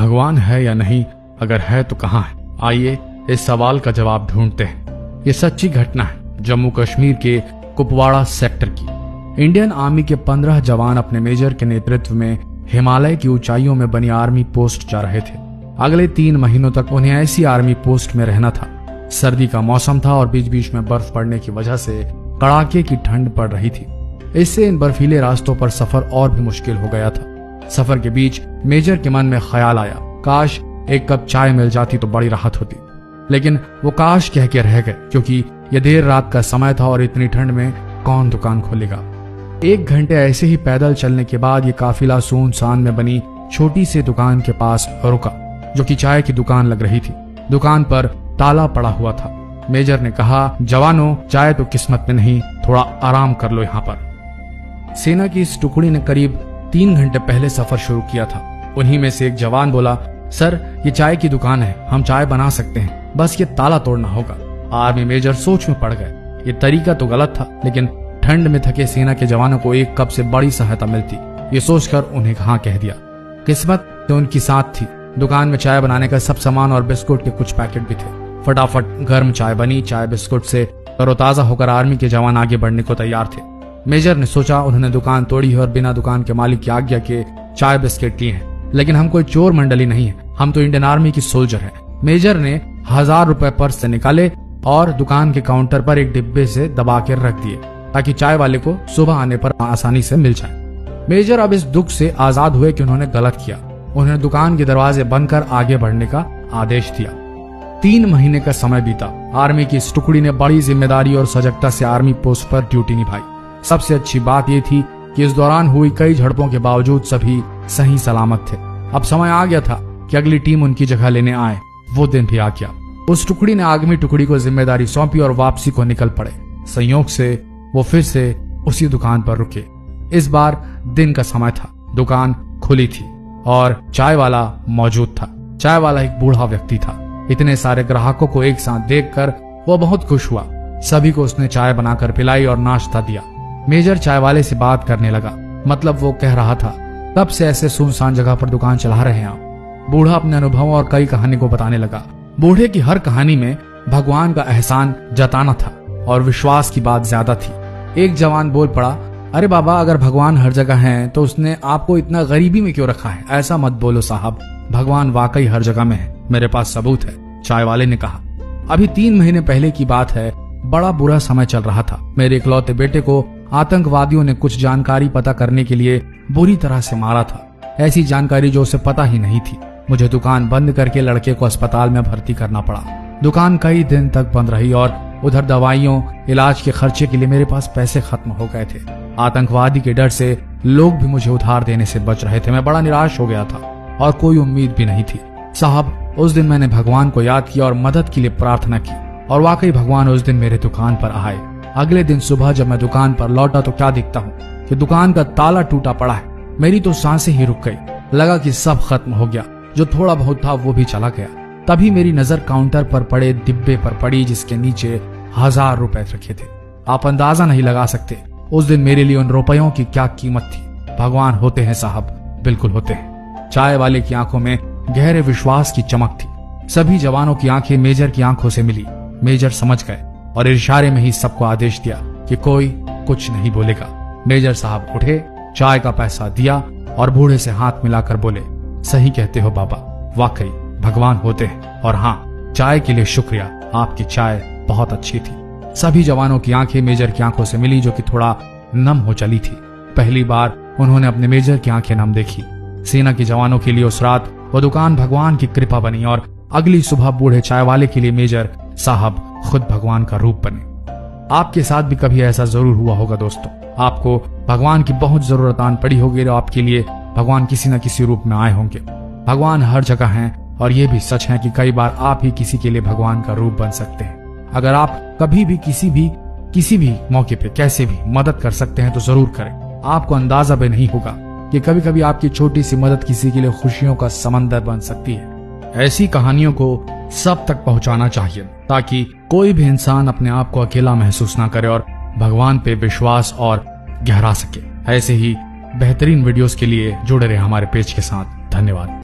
भगवान है या नहीं, अगर है तो कहाँ है? आइए इस सवाल का जवाब ढूंढते हैं। ये सच्ची घटना है जम्मू कश्मीर के कुपवाड़ा सेक्टर की। इंडियन आर्मी के 15 जवान अपने मेजर के नेतृत्व में हिमालय की ऊंचाइयों में बनी आर्मी पोस्ट जा रहे थे। अगले 3 महीनों तक उन्हें ऐसी आर्मी पोस्ट में रहना था। सर्दी का मौसम था और बीच बीच में बर्फ पड़ने की वजह से कड़ाके की ठंड पड़ रही थी। इससे इन बर्फीले रास्तों पर सफर और भी मुश्किल हो गया था। सफर के बीच मेजर के मन में ख्याल आया, काश एक कप चाय मिल जाती तो बड़ी राहत होती। लेकिन वो काश कह के रह गए, क्योंकि यह देर रात का समय था और इतनी ठंड में कौन दुकान खोलेगा। 1 घंटे ऐसे ही पैदल चलने के बाद ये काफिला सुनसान में बनी छोटी सी दुकान के पास रुका, जो कि चाय की दुकान लग रही थी। दुकान पर ताला पड़ा हुआ था। मेजर ने कहा, जवानों, चाय तो किस्मत में नहीं, थोड़ा आराम कर लो यहाँ पर। सेना की इस टुकड़ी ने करीब 3 घंटे पहले सफर शुरू किया था। उन्हीं में से एक जवान बोला, सर ये चाय की दुकान है, हम चाय बना सकते हैं, बस ये ताला तोड़ना होगा। आर्मी मेजर सोच में पड़ गए। ये तरीका तो गलत था, लेकिन ठंड में थके सेना के जवानों को 1 कप से बड़ी सहायता मिलती, ये सोचकर उन्हें हाँ कह दिया। किस्मत तो उनकी साथ थी। दुकान में चाय बनाने का सब सामान और बिस्कुट के कुछ पैकेट भी थे। फटाफट गर्म चाय बनी। चाय बिस्कुट से तरोताजा होकर आर्मी के जवान आगे बढ़ने को तैयार थे। मेजर ने सोचा, उन्होंने दुकान तोड़ी और बिना दुकान के मालिक की आज्ञा के चाय बिस्किट लिए हैं। लेकिन हम कोई चोर मंडली नहीं है, हम तो इंडियन आर्मी की सोल्जर हैं। मेजर ने 1000 रुपए पर्स से निकाले और दुकान के काउंटर पर एक डिब्बे से दबा कर रख दिए, ताकि चाय वाले को सुबह आने पर आसानी से मिल जाए। मेजर अब इस दुख से आजाद हुए कि उन्होंने गलत किया। उन्होंने दुकान के दरवाजे बंद कर आगे बढ़ने का आदेश दिया। 3 महीने का समय बीता। आर्मी की इस टुकड़ी ने बड़ी जिम्मेदारी और सजगता से आर्मी पोस्ट पर ड्यूटी निभाई। सबसे अच्छी बात यह थी कि इस दौरान हुई कई झड़पों के बावजूद सभी सही सलामत थे। अब समय आ गया था कि अगली टीम उनकी जगह लेने आए। वो दिन भी आ गया। उस टुकड़ी ने आगमी टुकड़ी को जिम्मेदारी सौंपी और वापसी को निकल पड़े। संयोग से वो फिर से उसी दुकान पर रुके। इस बार दिन का समय था। दुकान खुली थी और चाय वाला मौजूद था। चाय वाला एक बूढ़ा व्यक्ति था। इतने सारे ग्राहकों को एक साथ देखकर वो बहुत खुश हुआ। सभी को उसने चाय बनाकर पिलाई और नाश्ता दिया। मेजर चाय वाले से बात करने लगा। मतलब वो कह रहा था, तब से ऐसे सुनसान जगह पर दुकान चला रहे हैं आप। बूढ़ा अपने अनुभवों और कई कहानी को बताने लगा। बूढ़े की हर कहानी में भगवान का एहसान जताना था और विश्वास की बात ज्यादा थी। एक जवान बोल पड़ा, अरे बाबा, अगर भगवान हर जगह है तो उसने आपको इतना गरीबी में क्यों रखा है? ऐसा मत बोलो साहब, भगवान वाकई हर जगह में है, मेरे पास सबूत है। चाय वाले ने कहा, अभी 3 महीने पहले की बात है। बड़ा बुरा समय चल रहा था। मेरे इकलौते बेटे को आतंकवादियों ने कुछ जानकारी पता करने के लिए बुरी तरह से मारा था। ऐसी जानकारी जो उसे पता ही नहीं थी। मुझे दुकान बंद करके लड़के को अस्पताल में भर्ती करना पड़ा। दुकान कई दिन तक बंद रही और उधर दवाइयों, इलाज के खर्चे के लिए मेरे पास पैसे खत्म हो गए थे। आतंकवादी के डर से लोग भी मुझे उधार देने से बच रहे थे। मैं बड़ा निराश हो गया था और कोई उम्मीद भी नहीं थी। साहब, उस दिन मैंने भगवान को याद किया और मदद के लिए प्रार्थना की और वाकई भगवान उस दिन मेरे दुकान पर आए। अगले दिन सुबह जब मैं दुकान पर लौटा तो क्या दिखता हूँ कि दुकान का ताला टूटा पड़ा है। मेरी तो सांसें ही रुक गई। लगा कि सब खत्म हो गया। जो थोड़ा बहुत था वो भी चला गया। तभी मेरी नजर काउंटर पर पड़े डिब्बे पर पड़ी, जिसके नीचे 1000 रुपए रखे थे। आप अंदाजा नहीं लगा सकते उस दिन मेरे लिए उन रुपयों की क्या कीमत थी। भगवान होते हैं साहब, बिल्कुल होते हैं। चाय वाले की आंखों में गहरे विश्वास की चमक थी। सभी जवानों की आंखें मेजर की आंखों से मिली। मेजर समझ गए और इशारे में ही सबको आदेश दिया कि कोई कुछ नहीं बोलेगा। मेजर साहब उठे, चाय का पैसा दिया और बूढ़े से हाथ मिलाकर बोले, सही कहते हो बाबा, वाकई भगवान होते हैं। और हाँ, चाय के लिए शुक्रिया, आपकी चाय बहुत अच्छी थी। सभी जवानों की आंखें मेजर की आंखों से मिली, जो कि थोड़ा नम हो चली थी। पहली बार उन्होंने अपने मेजर की आंखें नम देखी। सेना के जवानों के लिए उस रात वो दुकान भगवान की कृपा बनी और अगली सुबह बूढ़े चाय वाले के लिए मेजर साहब खुद भगवान का रूप बने। आपके साथ भी कभी ऐसा जरूर हुआ होगा दोस्तों। आपको भगवान की बहुत जरूरत आन पड़ी होगी और आपके लिए भगवान किसी न किसी रूप में आए होंगे। भगवान हर जगह हैं और ये भी सच है कि कई बार आप ही किसी के लिए भगवान का रूप बन सकते हैं। अगर आप कभी भी किसी भी मौके पे कैसे भी मदद कर सकते हैं तो जरूर करें। आपको अंदाजा भी नहीं होगा कि कभी कभी आपकी छोटी सी मदद किसी के लिए खुशियों का समंदर बन सकती है। ऐसी कहानियों को सब तक पहुंचाना चाहिए ताकि कोई भी इंसान अपने आप को अकेला महसूस ना करे और भगवान पे विश्वास और गहरा सके। ऐसे ही बेहतरीन वीडियोस के लिए जुड़े रहे हमारे पेज के साथ। धन्यवाद।